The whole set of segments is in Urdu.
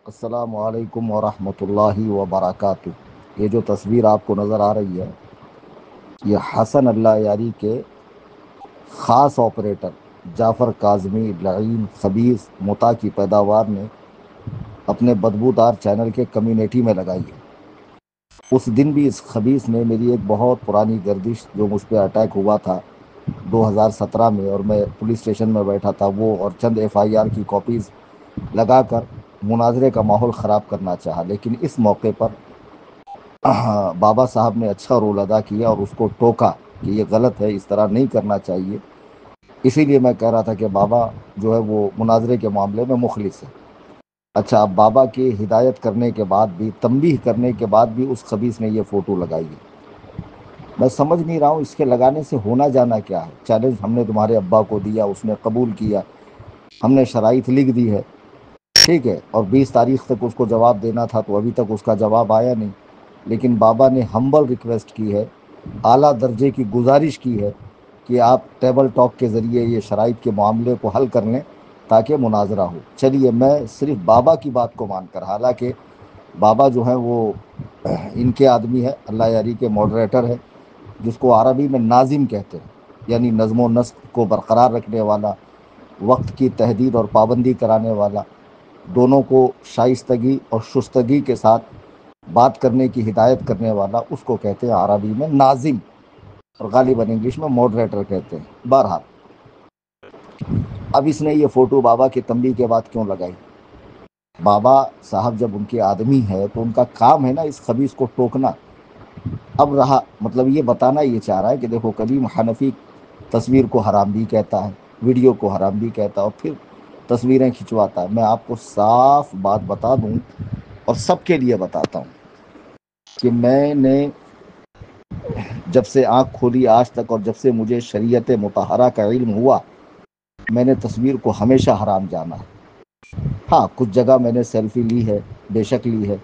السلام علیکم ورحمۃ اللہ وبرکاتہ۔ یہ جو تصویر آپ کو نظر آ رہی ہے، یہ حسن اللہ یاری کے خاص آپریٹر جعفر کاظمی لعین خبیث متا کی پیداوار نے اپنے بدبودار چینل کے کمیونٹی میں لگائی ہے۔ اس دن بھی اس خبیث نے میری ایک بہت پرانی گردش جو مجھ پہ اٹیک ہوا تھا 2017 میں، اور میں پولیس اسٹیشن میں بیٹھا تھا، وہ اور چند ایف آئی آر کی کاپیز لگا کر مناظرے کا ماحول خراب کرنا چاہا۔ لیکن اس موقع پر بابا صاحب نے اچھا رول ادا کیا اور اس کو ٹوکا کہ یہ غلط ہے، اس طرح نہیں کرنا چاہیے۔ اسی لیے میں کہہ رہا تھا کہ بابا جو ہے وہ مناظرے کے معاملے میں مخلص ہے۔ اچھا، اب بابا کی ہدایت کرنے کے بعد بھی، تنبیہ کرنے کے بعد بھی اس خبیث نے یہ فوٹو لگائی ہے۔ میں سمجھ نہیں رہا ہوں اس کے لگانے سے ہونا جانا کیا ہے۔ چیلنج ہم نے تمہارے ابا کو دیا، اس نے قبول کیا، ہم نے شرائط لکھ دی ہے، ٹھیک ہے، اور 20 تاریخ تک اس کو جواب دینا تھا، تو ابھی تک اس کا جواب آیا نہیں۔ لیکن بابا نے ہمبل ریکویسٹ کی ہے، اعلیٰ درجے کی گزارش کی ہے کہ آپ ٹیبل ٹاک کے ذریعے یہ شرائط کے معاملے کو حل کر لیں تاکہ مناظرہ ہو۔ چلیے، میں صرف بابا کی بات کو مان کر، حالانکہ بابا جو ہیں وہ ان کے آدمی ہے، اللہ یاری کے ماڈریٹر ہے، جس کو عربی میں ناظم کہتے ہیں، یعنی نظم و نسق کو برقرار رکھنے والا، وقت کی تحدید اور پابندی کرانے والا، دونوں کو شائستگی اور شستگی کے ساتھ بات کرنے کی ہدایت کرنے والا، اس کو کہتے ہیں عربی میں ناظم، اور غالباً انگلش میں ماڈریٹر کہتے ہیں۔ بہرحال، اب اس نے یہ فوٹو بابا کے تنبیہ کے بعد کیوں لگائی؟ بابا صاحب جب ان کے آدمی ہے تو ان کا کام ہے نا اس خبیث کو ٹوکنا۔ اب رہا مطلب یہ بتانا، یہ چاہ رہا ہے کہ دیکھو، کلیم حنفی تصویر کو حرام بھی کہتا ہے، ویڈیو کو حرام بھی کہتا ہے، اور پھر تصویریں کھنچواتا ہے۔ میں آپ کو صاف بات بتا دوں اور سب کے لیے بتاتا ہوں کہ میں نے جب سے آنکھ کھولی آج تک، اور جب سے مجھے شریعت مطہرہ کا علم ہوا، میں نے تصویر کو ہمیشہ حرام جانا ہے۔ ہاں، کچھ جگہ میں نے سیلفی لی ہے، بے شک لی ہے،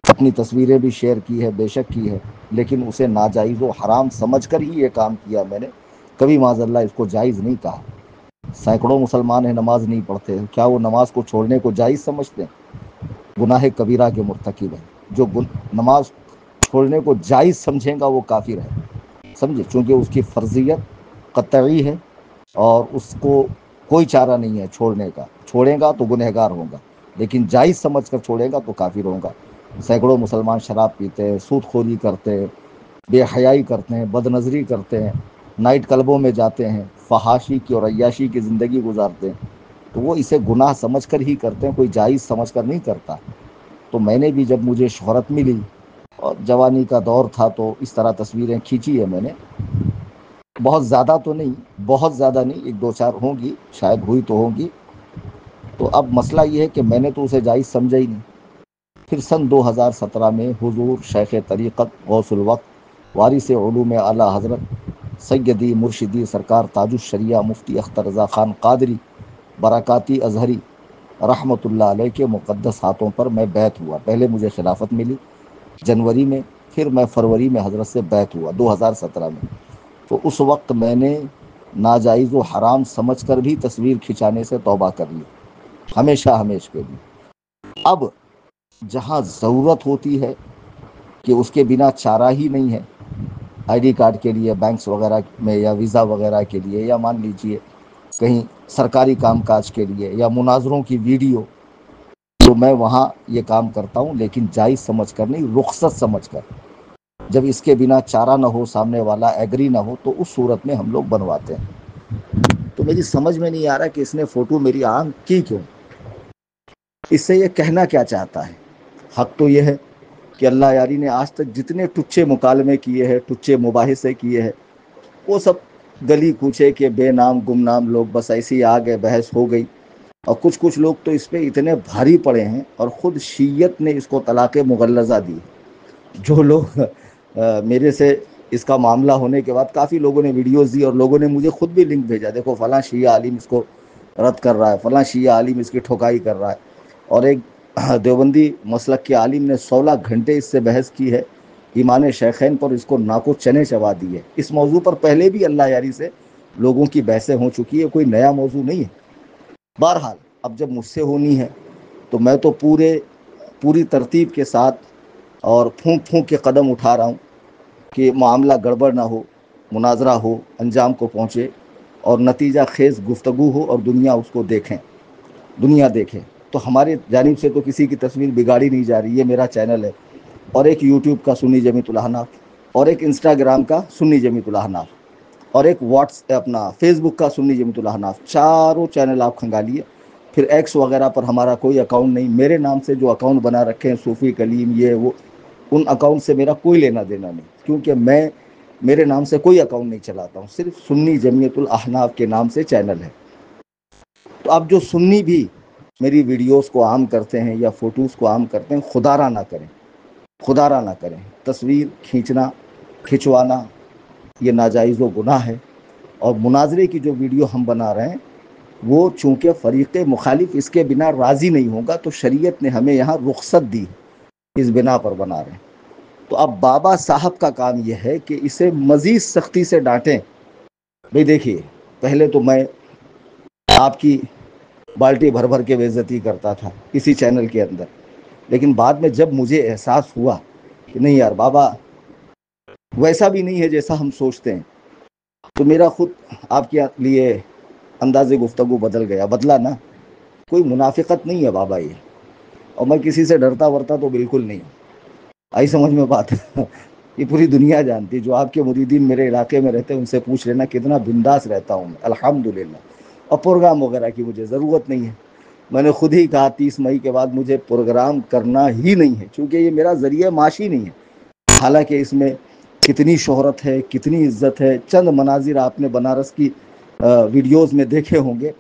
اپنی تصویریں بھی شیئر کی ہے، بے شک کی ہے، لیکن اسے ناجائز و حرام سمجھ کر ہی یہ کام کیا میں نے، کبھی معاذ اللہ اس کو جائز نہیں کہا۔ سینکڑوں مسلمان ہیں نماز نہیں پڑھتے، کیا وہ نماز کو چھوڑنے کو جائز سمجھتے ہیں؟ گناہ کبیرہ کے مرتکب ہیں۔ جو نماز چھوڑنے کو جائز سمجھے گا وہ کافر ہے، سمجھے، چونکہ اس کی فرضیت قطعی ہے اور اس کو کوئی چارہ نہیں ہے چھوڑنے کا۔ چھوڑے گا تو گنہگار ہوگا، لیکن جائز سمجھ کر چھوڑے گا تو کافر ہوگا۔ سینکڑوں مسلمان شراب پیتے ہیں، سود خوری کرتے ہیں، بے حیائی کرتے ہیں، بد نظری کرتے ہیں، نائٹ کلبوں میں جاتے ہیں، فحاشی کی اور عیاشی کی زندگی گزارتے ہیں، تو وہ اسے گناہ سمجھ کر ہی کرتے ہیں، کوئی جائز سمجھ کر نہیں کرتا۔ تو میں نے بھی جب مجھے شہرت ملی اور جوانی کا دور تھا تو اس طرح تصویریں کھینچی ہے میں نے، بہت زیادہ تو نہیں، بہت زیادہ نہیں، ایک دو چار ہوں گی، شاید ہوئی تو ہوگی۔ تو اب مسئلہ یہ ہے کہ میں نے تو اسے جائز سمجھا ہی نہیں۔ پھر سن 2017 میں حضور شیخ طریقت غوث الوقت وارث علوم اعلیٰ حضرت سیدی مرشدی سرکار تاج الشریعہ مفتی اختر رضا خان قادری برکاتی اظہری رحمۃ اللہ علیہ کے مقدس ہاتھوں پر میں بیعت ہوا۔ پہلے مجھے خلافت ملی جنوری میں، پھر میں فروری میں حضرت سے بیعت ہوا 2017 میں۔ تو اس وقت میں نے ناجائز و حرام سمجھ کر بھی تصویر کھنچانے سے توبہ کر لی، ہمیشہ ہمیش کے لیے۔ اب جہاں ضرورت ہوتی ہے کہ اس کے بنا چارہ ہی نہیں ہے، آئی ڈی کارڈ کے لیے بینکس وغیرہ میں، یا ویزا وغیرہ کے لیے، یا مان لیجئے کہیں سرکاری کام کاج کے لیے، یا مناظروں کی ویڈیو، تو میں وہاں یہ کام کرتا ہوں، لیکن جائز سمجھ کر نہیں، رخصت سمجھ کر۔ جب اس کے بنا چارہ نہ ہو، سامنے والا ایگری نہ ہو، تو اس صورت میں ہم لوگ بنواتے ہیں۔ تو میری سمجھ میں نہیں آ رہا کہ اس نے فوٹو میری آنکھ کی کیوں، اس سے یہ کہنا کیا چاہتا ہے؟ حق تو یہ ہے کہ اللہ یاری نے آج تک جتنے ٹچے مکالمے کیے ہیں، ٹچے مباحثے کیے ہیں، وہ سب گلی کوچے کے بے نام گمنام لوگ بس ایسی آ گئے، بحث ہو گئی، اور کچھ لوگ تو اس پہ اتنے بھاری پڑے ہیں، اور خود شیعت نے اس کو طلاق مغلظہ دی۔ جو لوگ میرے سے اس کا معاملہ ہونے کے بعد، کافی لوگوں نے ویڈیوز دی، اور لوگوں نے مجھے خود بھی لنک بھیجا، دیکھو فلاں شیعہ عالم اس کو رد کر رہا ہے، فلاں شیعہ عالم اس کی ٹھکائی کر رہا ہے۔ اور ایک دیوبندی مسلک کے عالم نے 16 گھنٹے اس سے بحث کی ہے، ایمان شیخین پر اس کو ناکو چنے چبا دی ہے۔ اس موضوع پر پہلے بھی اللہ یاری سے لوگوں کی بحثیں ہو چکی ہے، کوئی نیا موضوع نہیں ہے۔ بہرحال، اب جب مجھ سے ہونی ہے تو میں تو پورے پوری ترتیب کے ساتھ اور پھونک پھونک کے قدم اٹھا رہا ہوں کہ معاملہ گڑبڑ نہ ہو، مناظرہ ہو، انجام کو پہنچے اور نتیجہ خیز گفتگو ہو اور دنیا اس کو دنیا دیکھے۔ تو ہماری جانب سے تو کسی کی تصویر بگاڑی نہیں جا رہی، یہ میرا چینل ہے، اور ایک یوٹیوب کا سنی جمیعت الاحناف، اور ایک انسٹاگرام کا سنی جمیعت الاحناف، اور ایک اپنا فیس بک کا سنی جمیعت الاحناف، چاروں چینل آپ کھنگالیے۔ پھر ایکس وغیرہ پر ہمارا کوئی اکاؤنٹ نہیں، میرے نام سے جو اکاؤنٹ بنا رکھے ہیں صوفی کلیم یہ وہ، ان اکاؤنٹ سے میرا کوئی لینا دینا نہیں، کیونکہ میں میرے نام سے کوئی اکاؤنٹ نہیں چلاتا ہوں، صرف سنی جمیعت الاحناف کے نام سے چینل ہے۔ تو اب جو سنی بھی میری ویڈیوز کو عام کرتے ہیں یا فوٹوز کو عام کرتے ہیں، خدا را نہ کریں تصویر کھنچوانا یہ ناجائز و گناہ ہے۔ اور مناظرے کی جو ویڈیو ہم بنا رہے ہیں وہ چونکہ فریق مخالف اس کے بنا راضی نہیں ہوگا تو شریعت نے ہمیں یہاں رخصت دی، اس بنا پر بنا رہے ہیں۔ تو اب بابا صاحب کا کام یہ ہے کہ اسے مزید سختی سے ڈانٹیں۔ بھئی دیکھیے، پہلے تو میں آپ کی بالٹی بھر بھر کے بے عزتی کرتا تھا اسی چینل کے اندر، لیکن بعد میں جب مجھے احساس ہوا کہ نہیں یار، بابا ویسا بھی نہیں ہے جیسا ہم سوچتے ہیں، تو میرا خود آپ کے لیے انداز گفتگو بدلا نا۔ کوئی منافقت نہیں ہے بابا یہ، اور میں کسی سے ڈرتا ورتا تو بالکل نہیں۔ آئی سمجھ میں بات؟ یہ پوری دنیا جانتی، جو آپ کے مریدین میرے علاقے میں رہتے ہیں ان سے پوچھ لینا کتنا بنداس رہتا ہوں میں، الحمدللہ۔ اور پروگرام وغیرہ کی مجھے ضرورت نہیں ہے، میں نے خود ہی کہا 30 مئی کے بعد مجھے پروگرام کرنا ہی نہیں ہے، چونکہ یہ میرا ذریعہ معاشی نہیں ہے۔ حالانکہ اس میں کتنی شہرت ہے، کتنی عزت ہے۔ چند مناظر آپ نے بنارس کی ویڈیوز میں دیکھے ہوں گے،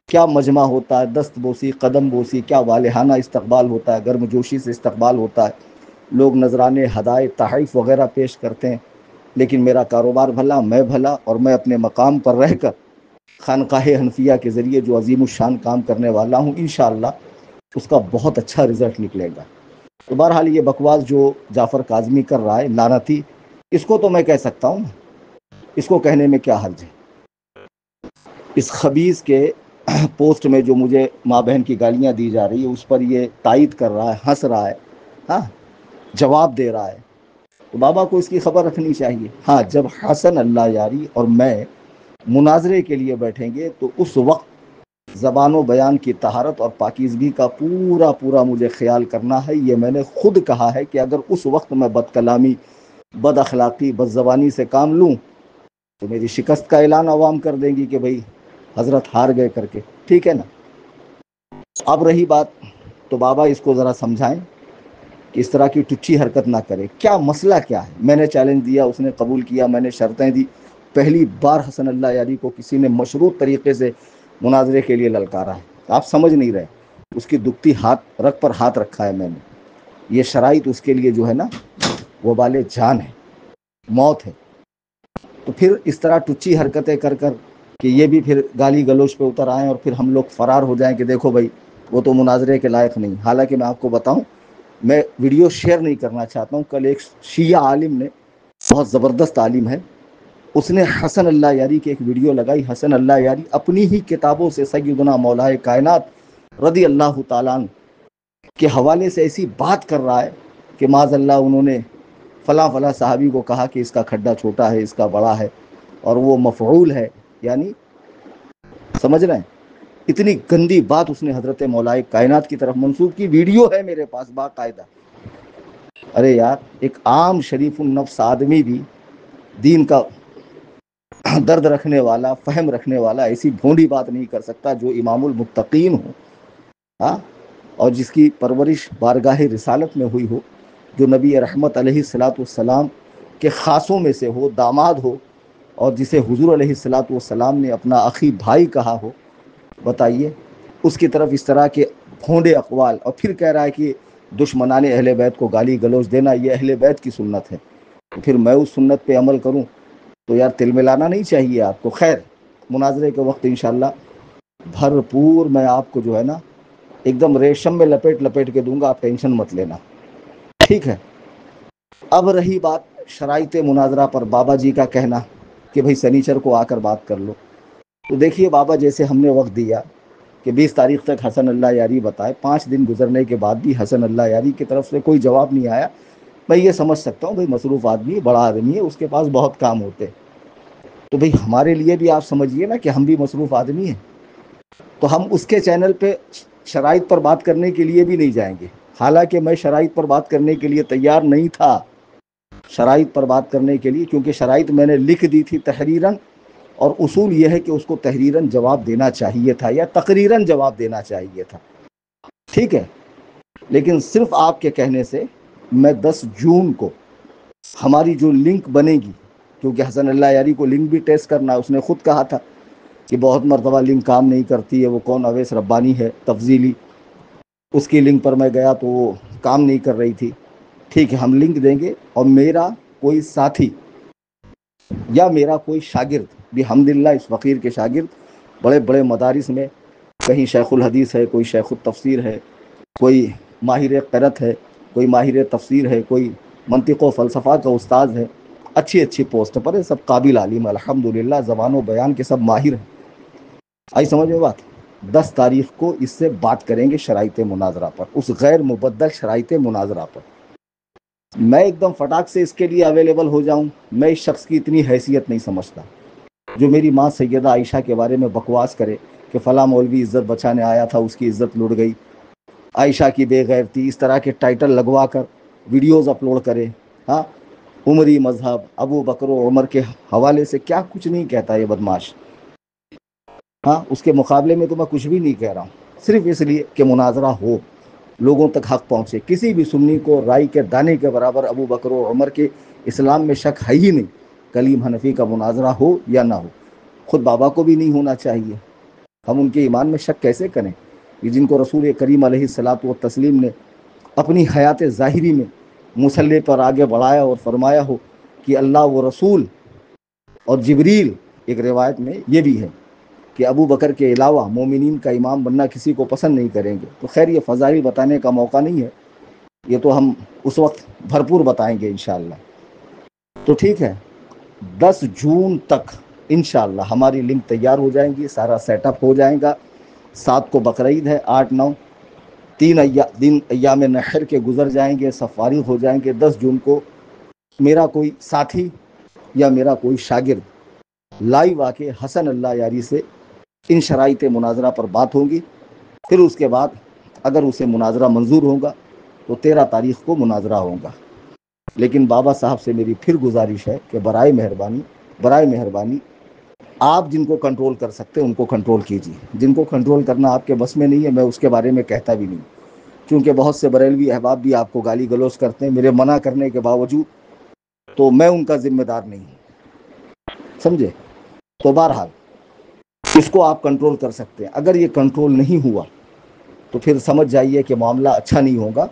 کیا مجمع ہوتا ہے، دست بوسی، قدم بوسی، کیا والہانہ استقبال ہوتا ہے، گرم جوشی سے استقبال ہوتا ہے، لوگ نذرانے، ہدائے، تحائف وغیرہ پیش کرتے ہیں۔ لیکن میرا کاروبار بھلا، میں بھلا، اور میں اپنے مقام پر رہ کر خانقاہ حنفیہ کے ذریعے جو عظیم الشان کام کرنے والا ہوں، انشاءاللہ اس کا بہت اچھا رزلٹ نکلے گا۔ تو بہرحال یہ بکواس جو جعفر کاظمی کر رہا ہے لعنتی، اس کو تو میں کہہ سکتا ہوں، اس کو کہنے میں کیا حرج ہے۔ اس خبیث کے پوسٹ میں جو مجھے ماں بہن کی گالیاں دی جا رہی ہے اس پر یہ تائید کر رہا ہے، ہنس رہا ہے، ہاں جواب دے رہا ہے، تو بابا کو اس کی خبر رکھنی چاہیے۔ ہاں، جب حسن اللہ یاری اور میں مناظرے کے لیے بیٹھیں گے تو اس وقت زبان و بیان کی طہارت اور پاکیزگی کا پورا مجھے خیال کرنا ہے۔ یہ میں نے خود کہا ہے کہ اگر اس وقت میں بد کلامی، بد اخلاقی، بد زبانی سے کام لوں تو میری شکست کا اعلان عوام کر دیں گی کہ بھئی حضرت ہار گئے کر کے، ٹھیک ہے نا۔ اب رہی بات، تو بابا اس کو ذرا سمجھائیں کہ اس طرح کی ٹچی حرکت نہ کرے۔ کیا مسئلہ کیا ہے؟ میں نے چیلنج دیا، اس نے قبول کیا، میں نے شرطیں دی۔ پہلی بار حسن اللہ یاری کو کسی نے مشروط طریقے سے مناظرے کے لیے للکارا ہے۔ آپ سمجھ نہیں رہے، اس کی دکھتی رگ پر ہاتھ رکھا ہے میں نے۔ یہ شرائط اس کے لیے جو ہے نا وہ بالِ جان ہے، موت ہے۔ تو پھر اس طرح ٹچی حرکتیں کر کہ یہ بھی پھر گالی گلوچ پہ اتر آئیں اور پھر ہم لوگ فرار ہو جائیں کہ دیکھو بھائی وہ تو مناظرے کے لائق نہیں۔ حالانکہ میں آپ کو بتاؤں، میں ویڈیو شیئر نہیں کرنا چاہتا ہوں۔ کل ایک شیعہ عالم نے، بہت زبردست عالم ہے، اس نے حسن اللہ یاری کی ایک ویڈیو لگائی۔ حسن اللہ یاری اپنی ہی کتابوں سے سیدنا مولائے کائنات رضی اللہ تعالیٰ عنہ کے حوالے سے ایسی بات کر رہا ہے کہ معاذ اللہ انہوں نے فلاں صحابی کو کہا کہ اس کا کھڈا چھوٹا ہے، اس کا بڑا ہے، اور وہ مفعول ہے، یعنی سمجھ رہے ہیں، اتنی گندی بات اس نے حضرت مولائے کائنات کی طرف منسوب کی۔ ویڈیو ہے میرے پاس باقاعدہ۔ ارے یار، ایک عام شریف النفس آدمی بھی دین کا درد رکھنے والا، فہم رکھنے والا ایسی بھونڈی بات نہیں کر سکتا جو امام المتقین ہو، ہاں، اور جس کی پرورش بارگاہ رسالت میں ہوئی ہو، جو نبی رحمت علیہ الصلاۃ والسلام کے خاصوں میں سے ہو، داماد ہو، اور جسے حضور علیہ الصلاۃ والسلام نے اپنا اخی بھائی کہا ہو۔ بتائیے، اس کی طرف اس طرح کے بھونڈے اقوال، اور پھر کہہ رہا ہے کہ دشمنان اہل بیت کو گالی گلوچ دینا یہ اہل بیت کی سنت ہے، تو پھر میں اس سنت پہ عمل کروں تو یار تل ملانا نہیں چاہیے آپ کو۔ خیر، مناظرے کے وقت انشاءاللہ بھرپور میں آپ کو جو ہے نا ایک دم ریشم میں لپیٹ کے دوں گا، آپ ٹینشن مت لینا، ٹھیک ہے۔ اب رہی بات شرائط مناظرہ پر بابا جی کا کہنا کہ بھئی سنیچر کو آ کر بات کر لو، تو دیکھیے بابا، جیسے ہم نے وقت دیا کہ 20 تاریخ تک حسن اللہ یاری بتائے. 5 دن گزرنے کے بعد بھی حسن اللہ یاری کی طرف سے کوئی جواب نہیں آیا. میں یہ سمجھ سکتا ہوں بھائی مصروف آدمی ہے, بڑا آدمی ہے, اس کے پاس بہت کام ہوتے. تو بھائی ہمارے لیے بھی آپ سمجھیے نا کہ ہم بھی مصروف آدمی ہیں. تو ہم اس کے چینل پہ شرائط پر بات کرنے کے لیے بھی نہیں جائیں گے, حالانکہ میں شرائط پر بات کرنے کے لیے تیار نہیں تھا. شرائط پر بات کرنے کے لیے, کیونکہ شرائط میں نے لکھ دی تھی تحریراً, اور اصول یہ ہے کہ اس کو تحریراً جواب دینا چاہیے تھا یا تقریراً جواب دینا چاہیے تھا. ٹھیک ہے, لیکن صرف آپ کے کہنے سے میں 10 جون کو ہماری جو لنک بنے گی, کیونکہ حسن اللہ یاری کو لنک بھی ٹیسٹ کرنا, اس نے خود کہا تھا کہ بہت مرتبہ لنک کام نہیں کرتی ہے. وہ کون, اویس ربانی ہے تفضیلی, اس کی لنک پر میں گیا تو وہ کام نہیں کر رہی تھی. ٹھیک ہے, ہم لنک دیں گے, اور میرا کوئی ساتھی یا میرا کوئی شاگرد بھی, الحمدللہ اس فقیر کے شاگرد بڑے بڑے مدارس میں, کہیں شیخ الحدیث ہے, کوئی شیخ التفسیر ہے, کوئی ماہر قرأت ہے, کوئی ماہر تفسیر ہے, کوئی منطق و فلسفہ کا استاد ہے, اچھی اچھی پوسٹ پر ہے, سب قابل عالم الحمدللہ, زبان و بیان کے سب ماہر ہیں. آئی سمجھ میں بات؟ 10 تاریخ کو اس سے بات کریں گے شرائط مناظرہ پر, اس غیر مبدل شرائط مناظرہ پر. میں ایک دم فٹاک سے اس کے لیے اویلیبل ہو جاؤں, میں اس شخص کی اتنی حیثیت نہیں سمجھتا جو میری ماں سیدہ عائشہ کے بارے میں بکواس کرے کہ فلاں مولوی عزت بچانے آیا تھا, اس کی عزت لٹ گئی, عائشہ کی بے غیرتی, اس طرح کے ٹائٹل لگوا کر ویڈیوز اپلوڈ کرے. ہاں, عمری مذہب, ابو بکر و عمر کے حوالے سے کیا کچھ نہیں کہتا یہ بدماش. ہاں, اس کے مقابلے میں تو میں کچھ بھی نہیں کہہ رہا ہوں, صرف اس لیے کہ مناظرہ ہو, لوگوں تک حق پہنچے. کسی بھی سنی کو رائی کے دانے کے برابر ابو بکر و عمر کے اسلام میں شک ہے ہی نہیں. کلیم حنفی کا مناظرہ ہو یا نہ ہو, خود بابا کو بھی نہیں ہونا چاہیے. ہم ان کے ایمان میں شک کیسے کریں کہ جن کو رسول کریم علیہ الصلوۃ والتسلیم نے اپنی حیات ظاہری میں مسلح پر آگے بڑھایا اور فرمایا ہو کہ اللہ و رسول اور جبریل. ایک روایت میں یہ بھی ہے کہ ابو بکر کے علاوہ مومنین کا امام بننا کسی کو پسند نہیں کریں گے. تو خیر, یہ فضائل بتانے کا موقع نہیں ہے, یہ تو ہم اس وقت بھرپور بتائیں گے انشاءاللہ. تو ٹھیک ہے, 10 جون تک انشاءاللہ ہماری لنک تیار ہو جائیں گی, سارا سیٹ اپ ہو جائے گا. 7 کو بقرعید ہے, 8 9 3 دن ایام نحر کے گزر جائیں گے, سب فارغ ہو جائیں گے. 10 جون کو میرا کوئی ساتھی یا میرا کوئی شاگرد لائیو آ کے حسن اللہ یاری سے ان شرائط مناظرہ پر بات ہوگی. پھر اس کے بعد اگر اسے مناظرہ منظور ہوگا تو 13 تاریخ کو مناظرہ ہوگا. لیکن بابا صاحب سے میری پھر گزارش ہے کہ برائے مہربانی آپ جن کو کنٹرول کر سکتے ہیں ان کو کنٹرول کیجیے. جن کو کنٹرول کرنا آپ کے بس میں نہیں ہے, میں اس کے بارے میں کہتا بھی نہیں, کیونکہ بہت سے بریلوی احباب بھی آپ کو گالی گلوچ کرتے ہیں میرے منع کرنے کے باوجود, تو میں ان کا ذمہ دار نہیں ہوں, سمجھے؟ تو بہرحال اس کو آپ کنٹرول کر سکتے ہیں. اگر یہ کنٹرول نہیں ہوا تو پھر سمجھ جائیے کہ معاملہ اچھا نہیں ہوگا,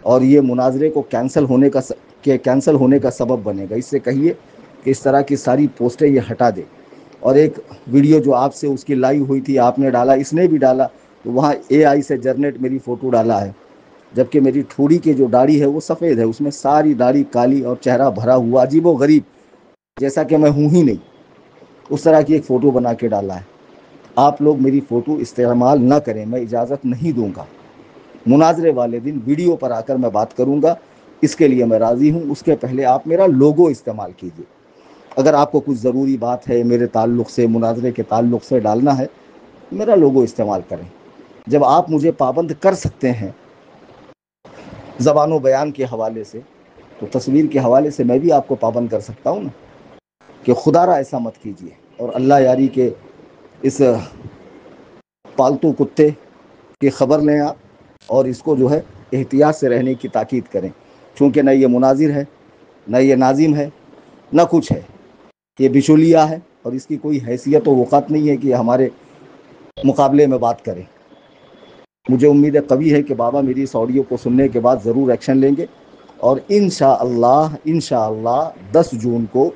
اور یہ مناظرے کو کینسل ہونے کا سبب بنے گا. اس سے کہیے کہ اس طرح کی ساری پوسٹیں یہ ہٹا دے. اور ایک ویڈیو جو آپ سے اس کی لائیو ہوئی تھی, آپ نے ڈالا, اس نے بھی ڈالا, تو وہاں اے آئی سے جنریٹ میری فوٹو ڈالا ہے, جبکہ میری ٹھوڑی کی جو داڑھی ہے وہ سفید ہے, اس میں ساری داڑھی کالی اور چہرہ بھرا ہوا عجیب و غریب, جیسا کہ میں ہوں ہی نہیں, اس طرح کی ایک فوٹو بنا کے ڈالا ہے. آپ لوگ میری فوٹو استعمال نہ کریں, میں اجازت نہیں دوں گا. مناظرے والے دن ویڈیو پر آ کر میں بات کروں گا, اس کے لیے میں راضی ہوں. اس کے پہلے آپ میرا لوگو استعمال کیجیے. اگر آپ کو کچھ ضروری بات ہے میرے تعلق سے, مناظرے کے تعلق سے ڈالنا ہے, میرا لوگو استعمال کریں. جب آپ مجھے پابند کر سکتے ہیں زبان و بیان کے حوالے سے, تو تصویر کے حوالے سے میں بھی آپ کو پابند کر سکتا ہوں نا, کہ خدا را ایسا مت کیجیے. اور اللہ یاری کے اس پالتو کتے کی خبر لیں آپ, اور اس کو جو ہے احتیاط سے رہنے کی تاکید کریں, چونکہ نہ یہ مناظر ہے, نہ یہ ناظم ہے, نہ کچھ ہے. یہ بچولیا ہے, اور اس کی کوئی حیثیت و وقعت نہیں ہے کہ ہمارے مقابلے میں بات کرے. مجھے امید قوی ہے کہ بابا میری اس آڈیو کو سننے کے بعد ضرور ایکشن لیں گے, اور انشاءاللہ 10 جون کو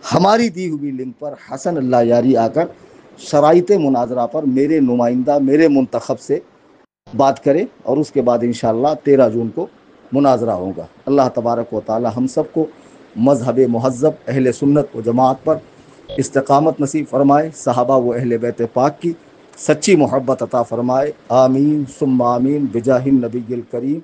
ہماری دی ہوئی لنک پر حسن اللہ یاری آ کر شرائط مناظرہ پر میرے نمائندہ, میرے منتخب سے بات کرے, اور اس کے بعد انشاءاللہ 13 جون کو مناظرہ ہوگا. اللہ تبارک و تعالی ہم سب کو مذہب مہذب اہل سنت و جماعت پر استقامت نصیب فرمائے, صحابہ و اہل بیت پاک کی سچی محبت عطا فرمائے، آمین ثم آمین بجاہ النبی الکریم